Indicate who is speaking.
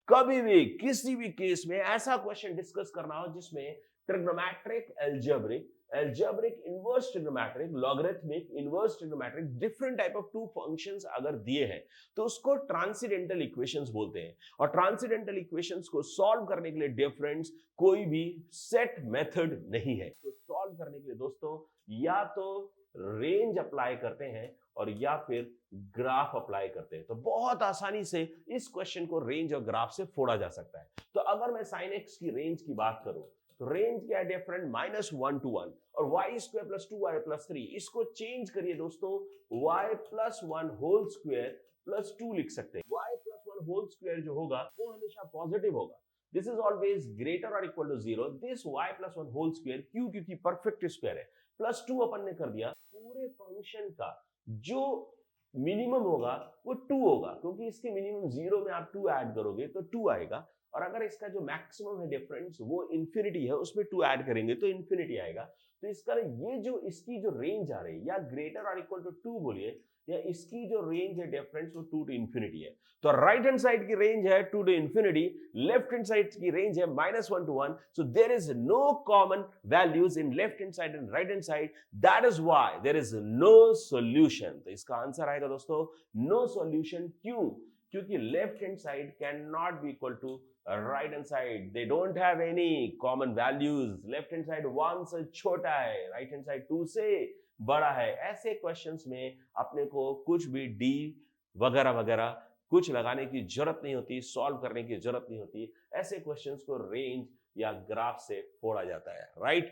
Speaker 1: कभी भी किसी भी केस में ऐसा क्वेश्चन डिस्कस करना हो जिसमें trigonometric, algebraic, inverse trigonometric, logarithmic, inverse trigonometric, different type of two functions अगर दिए हैं तो उसको ट्रांसेंडेंटल इक्वेशंस बोलते हैं। और ट्रांसेंडेंटल इक्वेशंस को सॉल्व करने के लिए डिफरेंस कोई भी सेट मेथड नहीं है। तो सॉल्व करने के लिए दोस्तों या तो रेंज अप्लाई करते हैं और या फिर ग्राफ अप्लाई करते हैं। तो बहुत आसानी से इस क्वेश्चन को रेंज और ग्राफ से फोड़ा जा सकता है। तो अगर मैं sin x की रेंज की बात करूं तो रेंज क्या है डिफरेंट, -1 to 1 और y² + 2y + 3। इसको चेंज करिए दोस्तों, y + 1 होल स्क्वायर + 2 लिख सकते हैं। y + 1 होल स्क्वायर जो होगा वो हमेशा पॉजिटिव होगा। This is always greater or equal to 0। This y + 1 whole square, क्यों? क्योंकि परफेक्ट स्क्वायर है। +2 अपन ने कर दिया, पूरे फंक्शन का जो मिनिमम होगा वो 2 होगा, क्योंकि इसके मिनिमम 0 में आप 2 ऐड करोगे तो 2 आएगा। और अगर इसका जो मैक्सिमम है डिफरेंस वो इंफिनिटी है, उसमें 2 ऐड करेंगे तो इंफिनिटी आएगा। तो इसका ये जो इसकी जो रेंज आ रही है, या ग्रेटर और इक्वल टू 2 बोलिए, या इसकी जो रेंज है डिफरेंस वो 2 to इंफिनिटी है। तो राइट हैंड साइड की रेंज है 2 to infinity, left hand side की रेंज है -1 to 1। So there is no common values in left hand side and right hand side, that is why there is no solution. तो इसका answer आएगा दोस्तों no solution. क्यों? क्योंकि left hand side can not be equal to right hand side, they don't have any common values. Left hand side 1 से छोटा है, right hand side 2 से बड़ा है। ऐसे क्वेश्चंस में अपने को कुछ भी डी वगैरह वगैरह कुछ लगाने की जरूरत नहीं होती, सॉल्व करने की जरूरत नहीं होती। ऐसे क्वेश्चंस को रेंज या ग्राफ से फोड़ा जाता है, राइट?